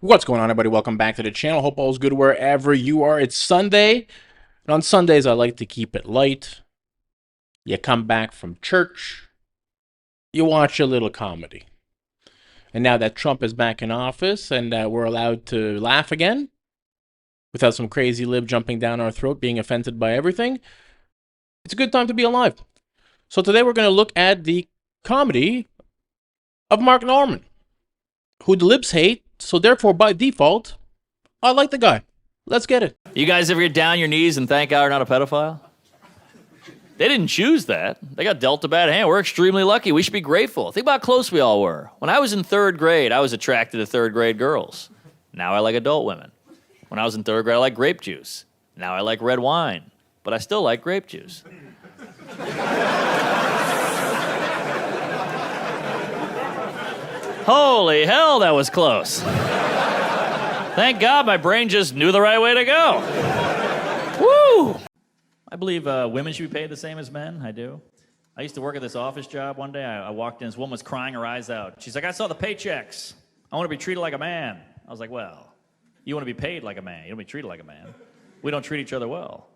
What's going on, everybody? Welcome back to the channel. Hope all's good wherever you are. It's Sunday, and on Sundays I like to keep it light. You come back from church, you watch a little comedy. And now that Trump is back in office and we're allowed to laugh again, without some crazy lib jumping down our throat, being offended by everything, it's a good time to be alive. So today we're going to look at the comedy of Mark Norman, who the libs hate. So therefore, by default, I like the guy. Let's get it. You guys ever get down your knees and thank God you're not a pedophile? They didn't choose that. They got dealt a bad hand. We're extremely lucky. We should be grateful. Think about how close we all were. When I was in third grade, I was attracted to third grade girls. Now I like adult women. When I was in third grade, I like grape juice. Now I like red wine. But I still like grape juice. Holy hell, that was close. Thank God my brain just knew the right way to go. Woo! I believe women should be paid the same as men. I do. I used to work at this office job. One day I walked in, this woman was crying her eyes out. She's like, I saw the paychecks. I want to be treated like a man. I was like, well, you want to be paid like a man. You don't be treated like a man. We don't treat each other well.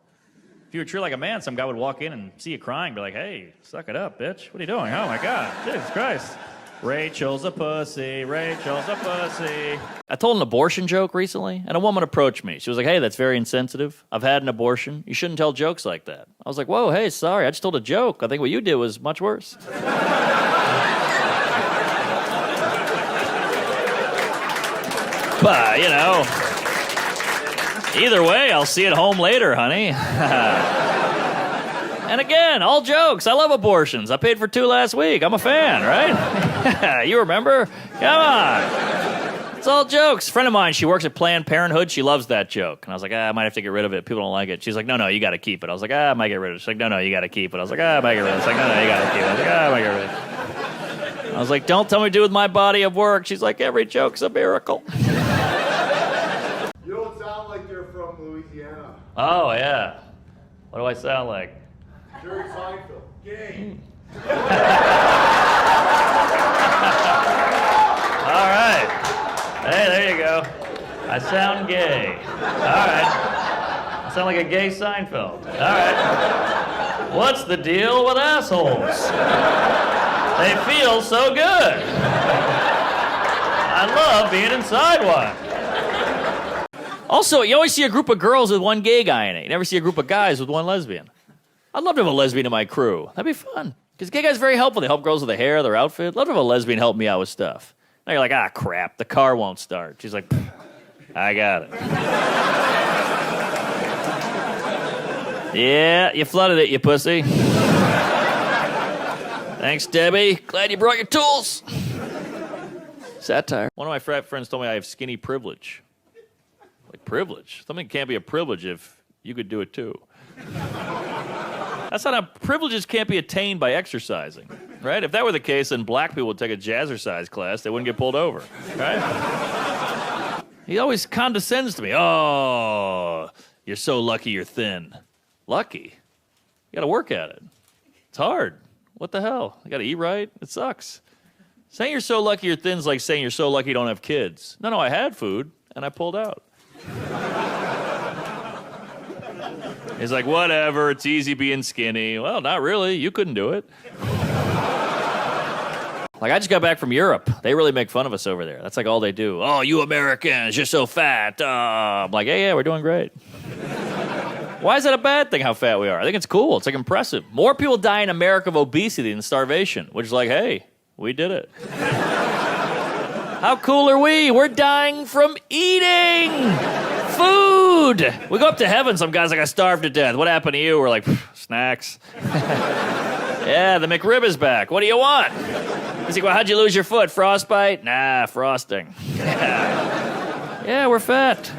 If you were treated like a man, some guy would walk in and see you crying, be like, hey, suck it up, bitch. What are you doing? Oh, my God. Jesus Christ. Rachel's a pussy, Rachel's a pussy. I told an abortion joke recently, and a woman approached me. She was like, hey, that's very insensitive. I've had an abortion. You shouldn't tell jokes like that. I was like, whoa, hey, sorry, I just told a joke. I think what you did was much worse. But, you know, either way, I'll see you at home later, honey. And again, all jokes. I love abortions. I paid for 2 last week. I'm a fan, right? You remember? Come on. It's all jokes. A friend of mine, she works at Planned Parenthood. She loves that joke. And I was like, I might have to get rid of it. People don't like it. She's like, no, you got to keep it. I was like, I might get rid of it. She's like, no, you got to keep it. I was like, I might get rid of it. She's like, no, you got to keep it. I was like, I might get rid of it. I was like, don't tell me what to do with my body of work. She's like, every joke's a miracle. You don't sound like you're from Louisiana. Oh, yeah. What do I sound like? Jerry Seinfeld. Gay. All right. Hey, there you go. I sound gay. All right. I sound like a gay Seinfeld. All right. What's the deal with assholes? They feel so good. I love being inside one. Also, you always see a group of girls with one gay guy in it. You never see a group of guys with one lesbian. I'd love to have a lesbian in my crew. That'd be fun. Because gay guys are very helpful. They help girls with their hair, their outfit. I'd love to have a lesbian help me out with stuff. Now you're like, crap, the car won't start. She's like, I got it. Yeah, you flooded it, you pussy. Thanks, Debbie. Glad you brought your tools. Satire. One of my frat friends told me I have skinny privilege. Like, privilege? Something can't be a privilege if you could do it too. That's not how privileges can't be attained by exercising, right? If that were the case, then black people would take a jazzercise class. They wouldn't get pulled over, right? He always condescends to me. Oh, you're so lucky you're thin. Lucky? You got to work at it. It's hard. What the hell? You got to eat right? It sucks. Saying you're so lucky you're thin is like saying you're so lucky you don't have kids. No, I had food, and I pulled out. He's like, whatever, it's easy being skinny. Well, not really. You couldn't do it. Like, I just got back from Europe. They really make fun of us over there. That's like all they do. Oh, you Americans, you're so fat. I'm like, yeah, we're doing great. Why is that a bad thing, how fat we are? I think it's cool. It's like impressive. More people die in America of obesity than starvation, which is like, hey, we did it. How cool are we? We're dying from eating food. We go up to heaven, some guy's like, I starved to death. What happened to you? We're like, snacks. Yeah, the McRib is back. What do you want? He's like, well, how'd you lose your foot? Frostbite? Nah, frosting. Yeah, we're fat.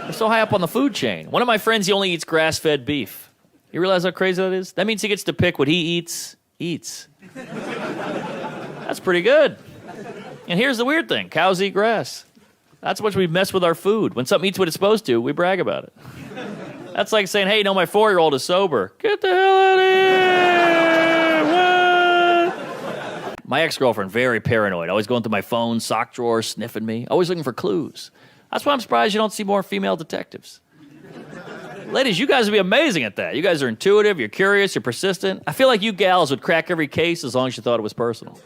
We're so high up on the food chain. One of my friends, he only eats grass-fed beef. You realize how crazy that is? That means he gets to pick what he eats. That's pretty good. And here's the weird thing. Cows eat grass. That's how much we mess with our food. When something eats what it's supposed to, we brag about it. That's like saying, hey, my 4-year-old is sober. Get the hell out of here! What? My ex-girlfriend, very paranoid, always going through my phone, sock drawer, sniffing me, always looking for clues. That's why I'm surprised you don't see more female detectives. Ladies, you guys would be amazing at that. You guys are intuitive, you're curious, you're persistent. I feel like you gals would crack every case as long as you thought it was personal.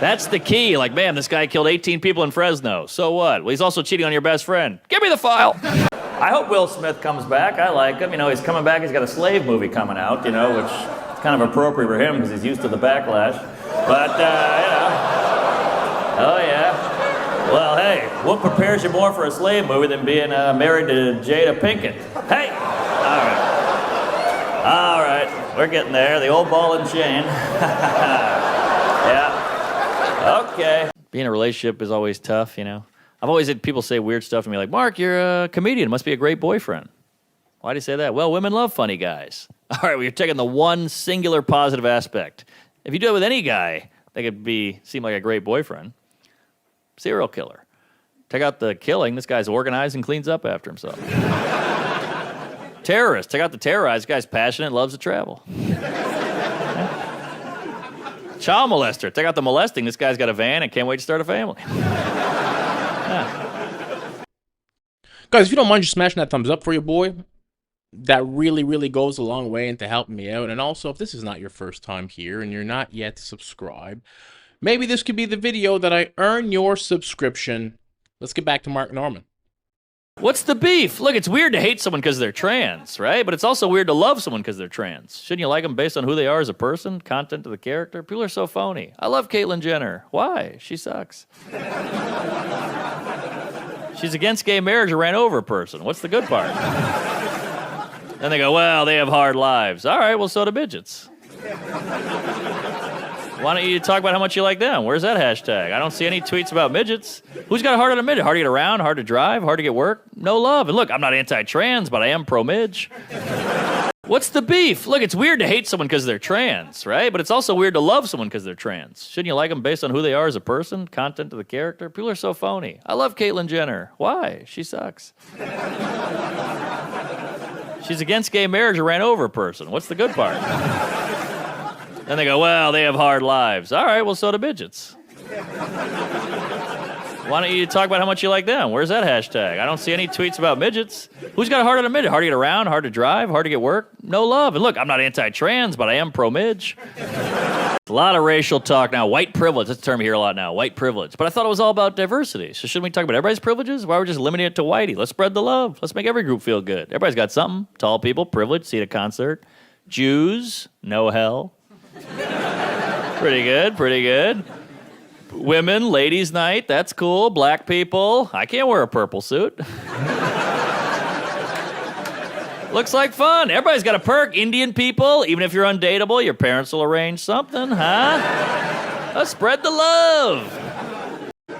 That's the key. Like, man, this guy killed 18 people in Fresno. So what? Well, he's also cheating on your best friend. Give me the file. I hope Will Smith comes back. I like him. You know, he's coming back. He's got a slave movie coming out, you know, which is kind of appropriate for him because he's used to the backlash. But, you know. Oh, yeah. Well, hey, what prepares you more for a slave movie than being married to Jada Pinkett? Hey! All right. All right. We're getting there. The old ball and chain. Yeah. Okay. Being in a relationship is always tough, you know. I've always had people say weird stuff to me like, Mark, you're a comedian. Must be a great boyfriend. Why do you say that? Well, women love funny guys. All right, well, you're taking the one singular positive aspect. If you do it with any guy, they could seem like a great boyfriend. Serial killer. Take out the killing. This guy's organized and cleans up after himself. Terrorist. Take out the terrorize. This guy's passionate, loves to travel. Child molester. Take out the molesting. This guy's got a van and can't wait to start a family. Yeah. Guys, if you don't mind just smashing that thumbs up for your boy, that really, really goes a long way into helping me out. And also, if this is not your first time here and you're not yet subscribed, maybe this could be the video that I earn your subscription. Let's get back to Mark Norman. What's the beef? Look, it's weird to hate someone because they're trans, right? But it's also weird to love someone because they're trans. Shouldn't you like them based on who they are as a person, content of the character? People are so phony. I love Caitlyn Jenner. Why? She sucks. She's against gay marriage or ran over a person. What's the good part? Then they go, well, they have hard lives. All right, well, so do midgets. Why don't you talk about how much you like them? Where's that hashtag? I don't see any tweets about midgets. Who's got a hard on a midget? Hard to get around, hard to drive, hard to get work? No love. And look, I'm not anti-trans, but I am pro-midge. What's the beef? Look, it's weird to hate someone because they're trans, right? But it's also weird to love someone because they're trans. Shouldn't you like them based on who they are as a person, content of the character? People are so phony. I love Caitlyn Jenner. Why? She sucks. She's against gay marriage or ran over a person. What's the good part? Then they go, well, they have hard lives. All right, well, so do midgets. Why don't you talk about how much you like them? Where's that hashtag? I don't see any tweets about midgets. Who's got a hard on a midget? Hard to get around, hard to drive, hard to get work? No love. And look, I'm not anti-trans, but I am pro-midge. A lot of racial talk now. White privilege. That's a term you hear a lot now. White privilege. But I thought it was all about diversity. So shouldn't we talk about everybody's privileges? Why are we just limiting it to whitey? Let's spread the love. Let's make every group feel good. Everybody's got something. Tall people, privilege, see at a concert. Jews, no hell. Pretty good, pretty good. Women, ladies' night, that's cool. Black people, I can't wear a purple suit. Looks like fun. Everybody's got a perk. Indian people, even if you're undateable, your parents will arrange something, huh? Let's spread the love.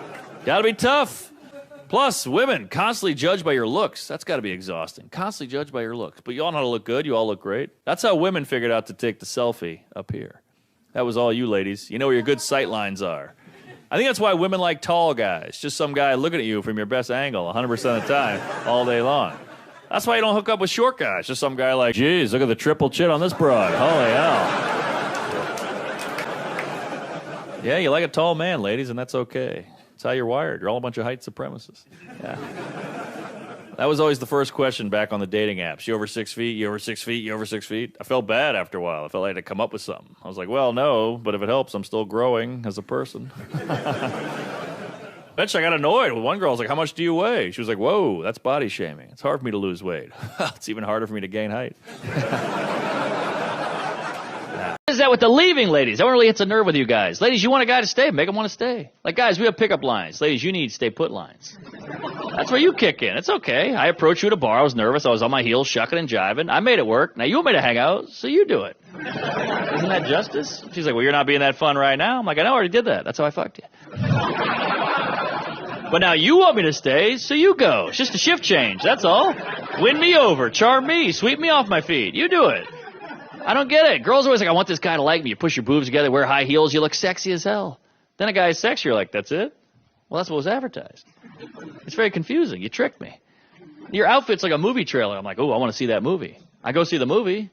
Gotta be tough. Plus, women, constantly judged by your looks. That's gotta be exhausting. Constantly judged by your looks. But you all know how to look good. You all look great. That's how women figured out to take the selfie up here. That was all you ladies. You know where your good sight lines are. I think that's why women like tall guys. Just some guy looking at you from your best angle 100% of the time, all day long. That's why you don't hook up with short guys. Just some guy like, geez, look at the triple chin on this broad. Holy hell. Yeah, you like a tall man, ladies, and that's okay. That's how you're wired. You're all a bunch of height supremacists. Yeah. That was always the first question back on the dating apps. You over 6 feet? You over 6 feet? You over 6 feet? I felt bad after a while. I felt like I had to come up with something. I was like, well, no, but if it helps, I'm still growing as a person. Eventually, I got annoyed. One girl was like, how much do you weigh? She was like, whoa, that's body shaming. It's hard for me to lose weight. It's even harder for me to gain height. What is that with the leaving, ladies? That one really hits a nerve with you guys. Ladies, you want a guy to stay, make him want to stay. Like, guys, we have pickup lines. Ladies, you need stay put lines. That's where you kick in. It's okay. I approached you at a bar. I was nervous. I was on my heels, shucking and jiving. I made it work. Now, you want me to hang out, so you do it. Isn't that justice? She's like, well, you're not being that fun right now. I'm like, I know, I already did that. That's how I fucked you. But now you want me to stay, so you go. It's just a shift change, that's all. Win me over, charm me, sweep me off my feet. You do it. I don't get it. Girls are always like, I want this guy to like me. You push your boobs together, wear high heels, you look sexy as hell. Then a guy is sexy, you're like, that's it? Well, that's what was advertised. It's very confusing. You tricked me. Your outfit's like a movie trailer. I'm like, oh, I want to see that movie. I go see the movie,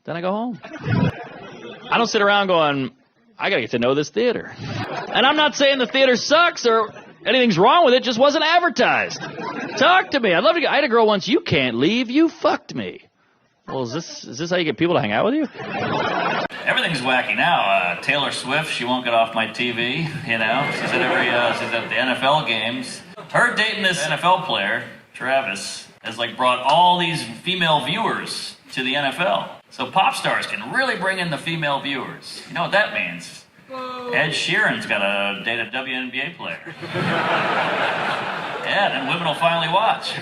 then I go home. I don't sit around going, I got to get to know this theater. And I'm not saying the theater sucks or anything's wrong with it, just wasn't advertised. Talk to me. I'd love to. I had a girl once, you can't leave, you fucked me. Well, is this how you get people to hang out with you? Everything's wacky now. Taylor Swift, she won't get off my TV, you know. She's at the NFL games. Her dating this NFL player, Travis, has like brought all these female viewers to the NFL. So pop stars can really bring in the female viewers. You know what that means? Ed Sheeran's got to date a WNBA player. Yeah, then women will finally watch.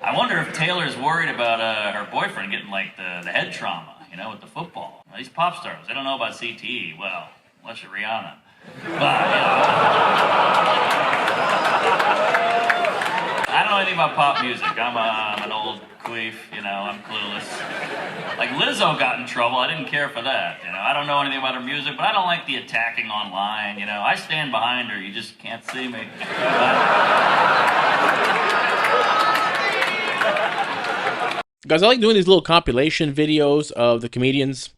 I wonder if Taylor's worried about her boyfriend getting like the head trauma, you know, with the football. Well, these pop stars, they don't know about CTE. Well, unless you're Rihanna. But, you know. I don't know anything about pop music. I'm an old queef, you know, I'm clueless. Like Lizzo got in trouble, I didn't care for that, you know. I don't know anything about her music, but I don't like the attacking online, you know. I stand behind her, you just can't see me. Guys, I like doing these little compilation videos of the comedians.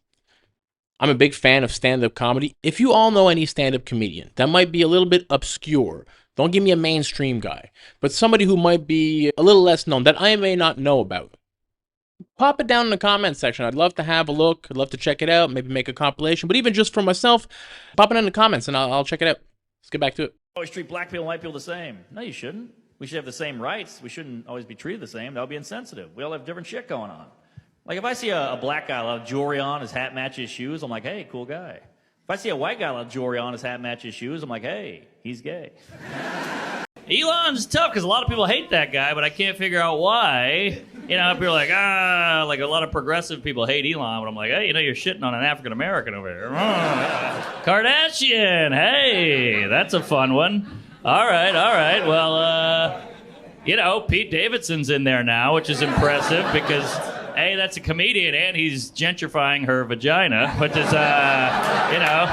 I'm a big fan of stand-up comedy. If you all know any stand-up comedian that might be a little bit obscure, don't give me a mainstream guy, but somebody who might be a little less known that I may not know about, pop it down in the comment section. I'd love to have a look. I'd love to check it out, maybe make a compilation, but even just for myself, pop it in the comments and I'll check it out. Let's get back to it. Always treat black people and white people the same. No, you shouldn't. We should have the same rights. We shouldn't always be treated the same. That would be insensitive. We all have different shit going on. Like if I see a black guy with jewelry on, his hat matches his shoes, I'm like, hey, cool guy. If I see a white guy with jewelry on, his hat matches his shoes, I'm like, hey, he's gay. Elon's tough because a lot of people hate that guy, but I can't figure out why. You know, people are like, like a lot of progressive people hate Elon, but I'm like, hey, you know, you're shitting on an African American over here. Kardashian, hey, that's a fun one. All right. Well, you know, Pete Davidson's in there now, which is impressive because, A, that's a comedian, and he's gentrifying her vagina, which is, you know.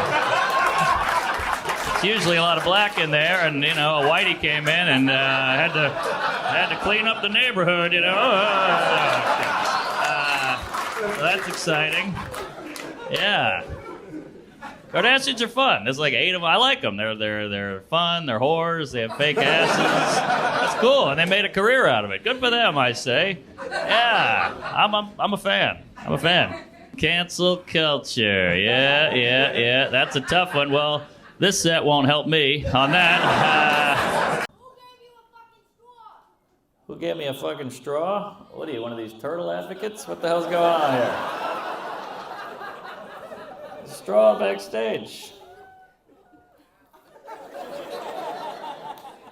It's usually a lot of black in there, and you know, a whitey came in and had to clean up the neighborhood, you know. So that's exciting. Yeah, Kardashians are fun. There's like 8 of them. I like them. They're fun. They're whores. They have fake asses. That's cool, and they made a career out of it. Good for them, I say. Yeah, I'm a fan. I'm a fan. Cancel culture. Yeah. That's a tough one. Well. This set won't help me on that. Who gave me a fucking straw? What are you, one of these turtle advocates? What the hell's going on here? Straw backstage.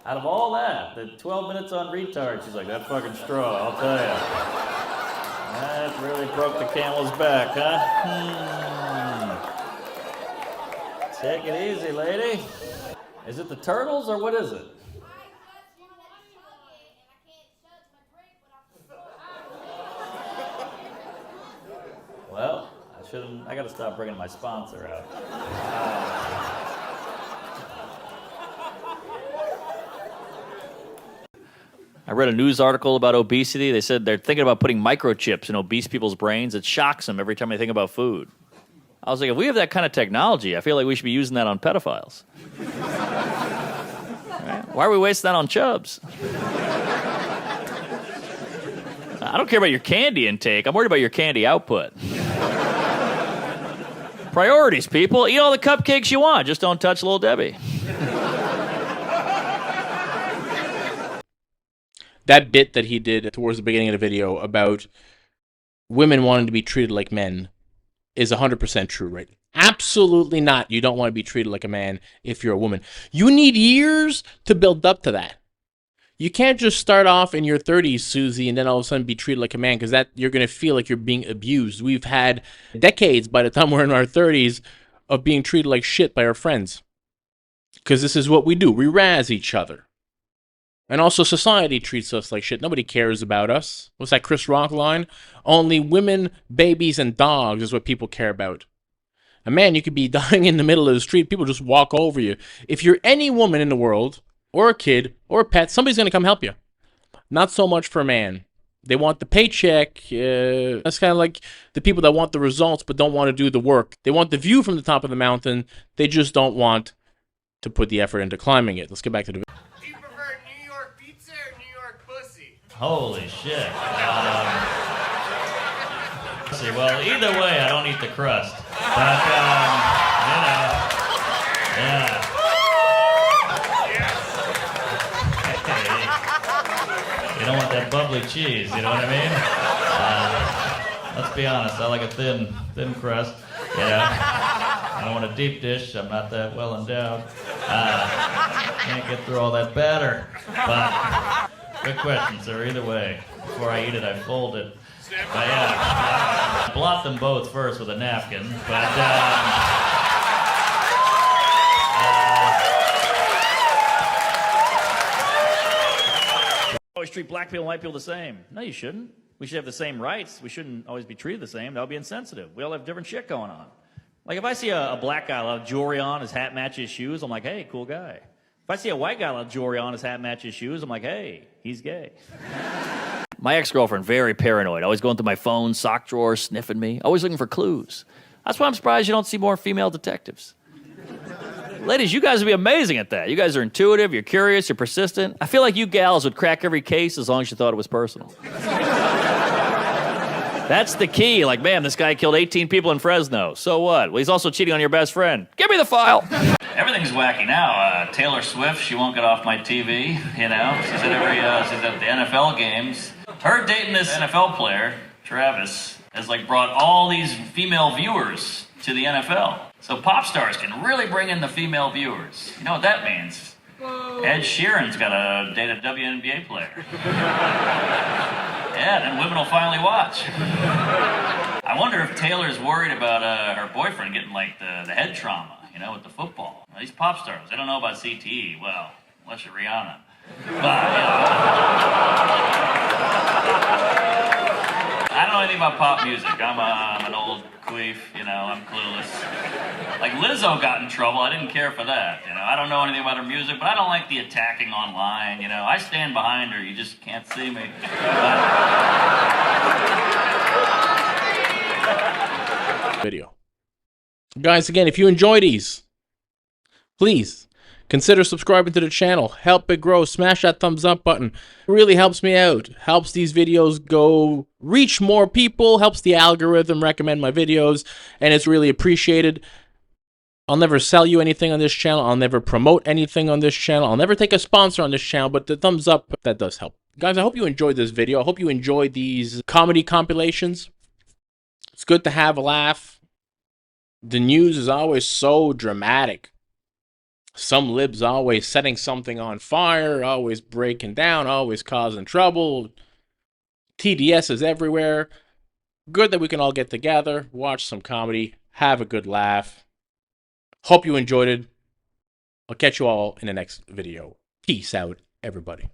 Out of all that, the 12 minutes on retard, she's like, that fucking straw, I'll tell you. That really broke the camel's back, huh? Take it easy, lady. Is it the turtles or what is it? Well, I gotta stop bringing my sponsor out. I read a news article about obesity. They said they're thinking about putting microchips in obese people's brains. It shocks them every time they think about food. I was like, if we have that kind of technology, I feel like we should be using that on pedophiles. Right? Why are we wasting that on chubs? I don't care about your candy intake. I'm worried about your candy output. Priorities, people. Eat all the cupcakes you want. Just don't touch Little Debbie. That bit that he did towards the beginning of the video about women wanting to be treated like men is 100% true, right? Absolutely not. You don't want to be treated like a man if you're a woman. You need years to build up to that. You can't just start off in your 30s, Susie, and then all of a sudden be treated like a man, because that you're going to feel like you're being abused. We've had decades by the time we're in our 30s of being treated like shit by our friends. Because this is what we do. We razz each other. And also society treats us like shit. Nobody cares about us. What's that Chris Rock line? Only women, babies, and dogs is what people care about. And man, you could be dying in the middle of the street. People just walk over you. If you're any woman in the world, or a kid, or a pet, somebody's going to come help you. Not so much for a man. They want the paycheck. That's kind of like the people that want the results but don't want to do the work. They want the view from the top of the mountain. They just don't want to put the effort into climbing it. Let's get back to the video. Do you prefer New York pizza or New York pussy? Holy shit. Let's see, well, either way, I don't eat the crust. But, you know, yeah. You don't want that bubbly cheese, you know what I mean? Let's be honest, I like a thin crust, you know? I don't want a deep dish, I'm not that well endowed. Can't get through all that batter. But, good question, sir, either way. Before I eat it, I fold it. But yeah, blot them both first with a napkin, but always treat black people and white people the same. No, you shouldn't. We should have the same rights. We shouldn't always be treated the same. That would be insensitive. We all have different shit going on. Like if I see a black guy with jewelry on, his hat matches his shoes, I'm like, hey, cool guy. If I see a white guy with jewelry on, his hat matches his shoes, I'm like, hey, he's gay. My ex-girlfriend, very paranoid, always going through my phone, sock drawer, sniffing me, always looking for clues. That's why I'm surprised you don't see more female detectives. Ladies, you guys would be amazing at that. You guys are intuitive, you're curious, you're persistent. I feel like you gals would crack every case as long as you thought it was personal. That's the key. Like, man, this guy killed 18 people in Fresno. So what? Well, he's also cheating on your best friend. Give me the file. Everything's wacky now. Taylor Swift, she won't get off my TV, you know. She's at the NFL games. Her dating this NFL player, Travis, has like brought all these female viewers to the NFL. So pop stars can really bring in the female viewers. You know what that means? Ed Sheeran's got to date a WNBA player. Yeah, then women will finally watch. I wonder if Taylor's worried about her boyfriend getting like the head trauma, you know, with the football. Now, these pop stars, they don't know about CTE. Well, unless you're Rihanna. But, you know, I don't know anything about pop music. I'm an old queef, you know, I'm clueless. Like Lizzo got in trouble, I didn't care for that, you know. I don't know anything about her music, but I don't like the attacking online, you know. I stand behind her, you just can't see me. Video. Guys, again, if you enjoy these, please consider subscribing to the channel. Help it grow. Smash that thumbs up button. It really helps me out. Helps these videos reach more people. Helps the algorithm recommend my videos. And it's really appreciated. I'll never sell you anything on this channel. I'll never promote anything on this channel. I'll never take a sponsor on this channel. But the thumbs up, that does help. Guys, I hope you enjoyed this video. I hope you enjoyed these comedy compilations. It's good to have a laugh. The news is always so dramatic. Some libs always setting something on fire, always breaking down, always causing trouble. TDS is everywhere. Good that we can all get together, watch some comedy, have a good laugh. Hope you enjoyed it. I'll catch you all in the next video. Peace out, everybody.